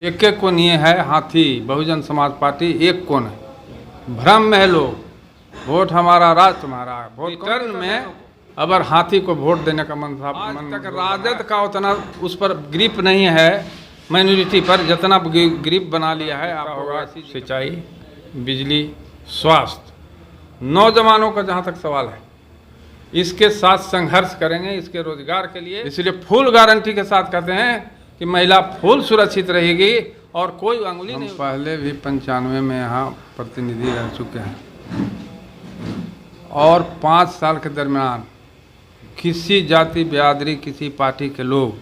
एक एक कोण ये है हाथी बहुजन समाज पार्टी एक कोण है। भ्रम में है लोग, वोट हमारा राज तुम्हारा। वोट टर्न में अगर हाथी को वोट देने का मन था, आज तक राजद का उतना उस पर ग्रिप नहीं है माइनॉरिटी पर, जितना ग्रिप बना लिया है। आपका होगा सिंचाई, बिजली, स्वास्थ्य, नौजवानों का जहाँ तक सवाल है इसके साथ संघर्ष करेंगे, इसके रोजगार के लिए। इसलिए फुल गारंटी के साथ कहते हैं कि महिला फुल सुरक्षित रहेगी और कोई अंगुली नहीं। पहले भी 95 में यहाँ प्रतिनिधि रह चुके हैं और 5 साल के दरमियान किसी जाति बिरादरी, किसी पार्टी के लोग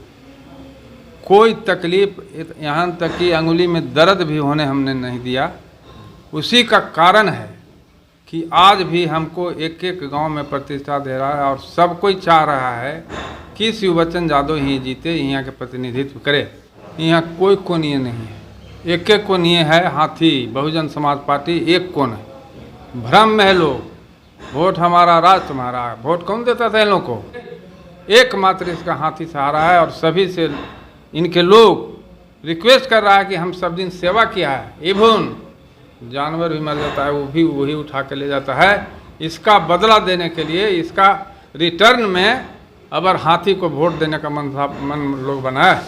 कोई तकलीफ, यहाँ तक कि अंगुली में दर्द भी होने हमने नहीं दिया। उसी का कारण है कि आज भी हमको एक एक गांव में प्रतिष्ठा दे रहा है और सब कोई चाह रहा है कि शिवबच्चन यादव ही जीते, यहाँ के प्रतिनिधित्व करे। यहाँ कोई कोणीय नहीं है, एक एक कोणीय है हाथी बहुजन समाज पार्टी एक कोण है। भ्रम में है लोग, वोट हमारा राज तुम्हारा। वोट कौन देता था इन लोगों को? एकमात्र इसका हाथी सहारा है और सभी से इनके लोग रिक्वेस्ट कर रहा है कि हम सब दिन सेवा किया है, इवन जानवर भी मर जाता है वो भी वही उठा के ले जाता है। इसका बदला देने के लिए, इसका रिटर्न में अगर हाथी को वोट देने का मन लोग बनाए।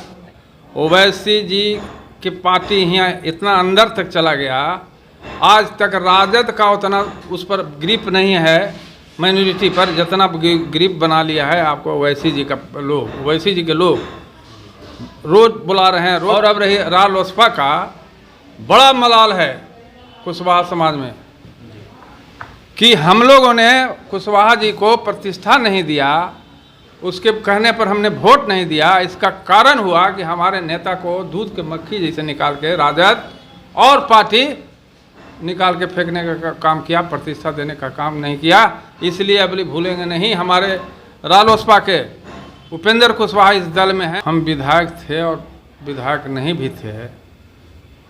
ओवैसी जी की पार्टी यहाँ इतना अंदर तक चला गया, आज तक राजद का उतना उस पर ग्रिप नहीं है माइनॉरिटी पर, जितना ग्रिप बना लिया है। आपको ओवैसी जी का लोग, ओवैसी जी के लोग रोज बुला रहे हैं और अब रही रालोसपा का बड़ा मलाल है कुशवाहा समाज में कि हम लोगों ने कुशवाहा जी को प्रतिष्ठा नहीं दिया, उसके कहने पर हमने वोट नहीं दिया। इसका कारण हुआ कि हमारे नेता को दूध के मक्खी जैसे निकाल के राजद और पार्टी निकाल के फेंकने का काम किया, प्रतिष्ठा देने का काम नहीं किया। इसलिए अभी भूलेंगे नहीं। हमारे रालोसपा के उपेंद्र कुशवाहा इस दल में है। हम विधायक थे और विधायक नहीं भी थे,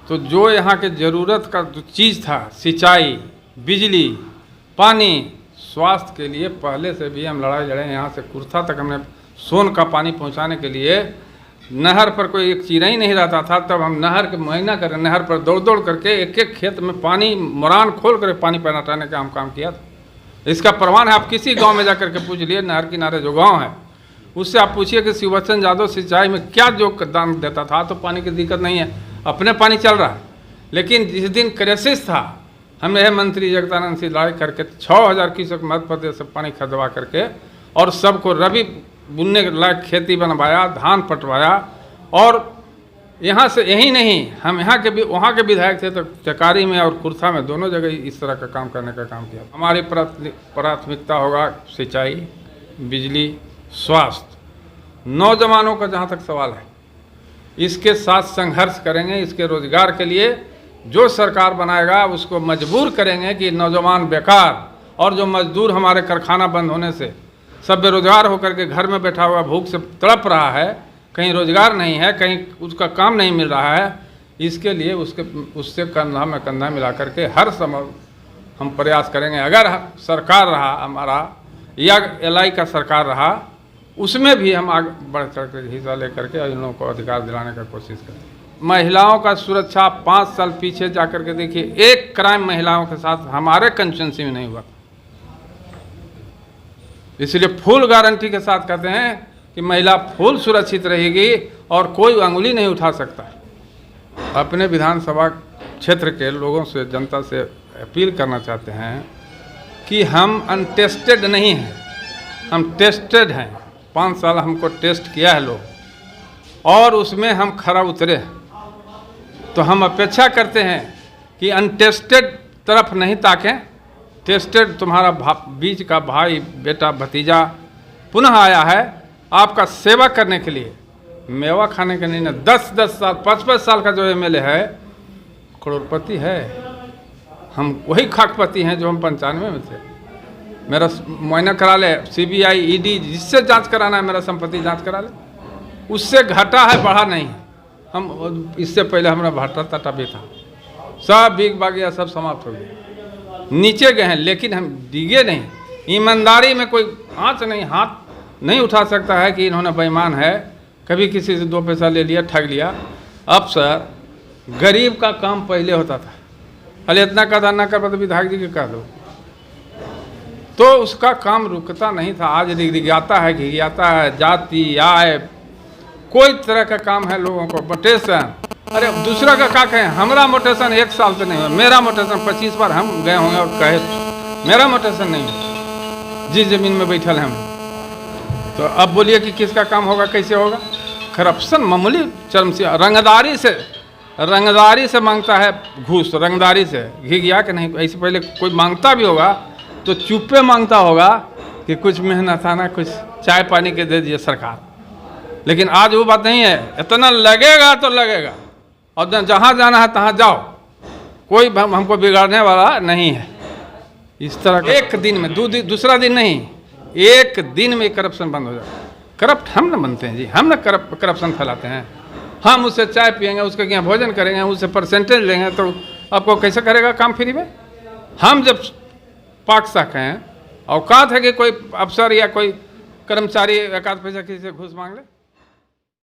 तो जो यहाँ के ज़रूरत का जो चीज़ था, सिंचाई, बिजली, पानी, स्वास्थ्य के लिए पहले से भी हम लड़ाई लड़े। यहाँ से कुर्था तक हमने सोन का पानी पहुँचाने के लिए नहर पर कोई एक चिड़ै नहीं रहता था, तब हम नहर के महीना कर नहर पर दौड़ दौड़ करके एक एक खेत में पानी मुरान खोल कर पानी पहुँचाने का हम काम किया था। इसका प्रमाण है, आप किसी गाँव में जा कर के पूछ लिए, नहर किनारे जो गाँव है उससे आप पूछिए कि शिवबच्चन यादव सिंचाई में क्या योगदान देता था, तो पानी की दिक्कत नहीं है, अपने पानी चल रहा है। लेकिन जिस दिन क्राइसिस था, हम यह मंत्री जगदानंद से लड़ाई करके 6000 क्यूसेक मध्य प्रदेश से पानी खरीदवा करके और सबको रबी बुनने लायक खेती बनवाया, धान पटवाया। और यहाँ से यही नहीं, हम यहाँ के भी वहाँ के विधायक थे, तो चकारी में और कुर्था में दोनों जगह इस तरह का काम करने का काम किया। हमारी प्राथमिकता होगा सिंचाई, बिजली, स्वास्थ्य, नौजवानों का जहाँ तक सवाल है इसके साथ संघर्ष करेंगे, इसके रोजगार के लिए। जो सरकार बनाएगा उसको मजबूर करेंगे कि नौजवान बेकार और जो मजदूर हमारे कारखाना बंद होने से सब बेरोजगार होकर के घर में बैठा हुआ भूख से तड़प रहा है, कहीं रोजगार नहीं है, कहीं उसका काम नहीं मिल रहा है, इसके लिए उससे कंधा में कंधा मिला करके हर समय हम प्रयास करेंगे। अगर सरकार रहा हमारा या LI का सरकार रहा, उसमें भी हम आगे बढ़ चढ़ कर हिस्सा लेकर के इन लोगों को अधिकार दिलाने का कोशिश करें। महिलाओं का सुरक्षा 5 साल पीछे जाकर के देखिए, एक क्राइम महिलाओं के साथ हमारे कंस्टिट्यूंसी में नहीं हुआ। इसलिए फुल गारंटी के साथ कहते हैं कि महिला फुल सुरक्षित रहेगी और कोई अंगुली नहीं उठा सकता। अपने विधानसभा क्षेत्र के लोगों से, जनता से अपील करना चाहते हैं कि हम अनटेस्टेड नहीं हैं, हम टेस्टेड हैं। 5 साल हमको टेस्ट किया है लोग और उसमें हम खरा उतरे हैं। तो हम अपेक्षा करते हैं कि अनटेस्टेड तरफ नहीं ताकें। टेस्टेड तुम्हारा बीच का भाई, बेटा, भतीजा पुनः आया है आपका सेवा करने के लिए, मेवा खाने के लिए। 10-10 साल, 5-5 साल का जो MLA है करोड़पति है, हम वही खाकपति हैं जो हम 95 में थे। मेरा मुआयना करा ले, CBI, ED, जिससे जांच कराना है मेरा संपत्ति जांच करा ले, उससे घटा है, बढ़ा नहीं। हम इससे पहले हमारा भाटा टाटा भी था, सब बिक बागिया सब समाप्त हो गया, नीचे गए हैं, लेकिन हम डिगे नहीं। ईमानदारी में कोई आँच नहीं, हाथ नहीं उठा सकता है कि इन्होंने बेईमान है, कभी किसी से 2 पैसा ले लिया, ठग लिया। अब सर गरीब का काम पहले होता था। अरे इतना कदा ना कर तो विधायक जी के कह दो, तो उसका काम रुकता नहीं था। आज रिगियाता है, घिरियाता है, जाति आय कोई तरह का काम है लोगों को। मोटेशन, अरे दूसरा का क्या कहें, हमारा मोटेशन 1 साल से नहीं हुआ, मेरा मोटेशन 25 बार हम गए होंगे और कहे मेरा मोटेशन नहीं हुआ जिस जमीन में बैठल हैं हम। तो अब बोलिए कि किसका काम होगा, कैसे होगा? करप्शन मामूली चरम से, रंगदारी से मांगता है घूस, रंगदारी से, घिघिया के नहीं। ऐसे पहले कोई मांगता भी होगा तो चुप्पे मांगता होगा कि कुछ मेहनत आना, कुछ चाय पानी के दे दिए सरकार। लेकिन आज वो बात नहीं है, इतना लगेगा तो लगेगा, और जहाँ जाना है तहाँ जाओ, कोई हमको बिगाड़ने वाला नहीं है। इस तरह का एक दिन में दूसरा दिन नहीं, एक दिन में करप्शन बंद हो जाए। करप्ट हम न बनते हैं जी, हम न करप्शन फैलाते हैं। हम उससे चाय पियेंगे, उसके यहाँ भोजन करेंगे, उससे परसेंटेज लेंगे, तो आपको कैसे करेगा काम फ्री में? हम जब पाक सके हैं, औकात है कि कोई अफसर या कोई कर्मचारी 1 आध पैसा किसी से घूस मांग ले।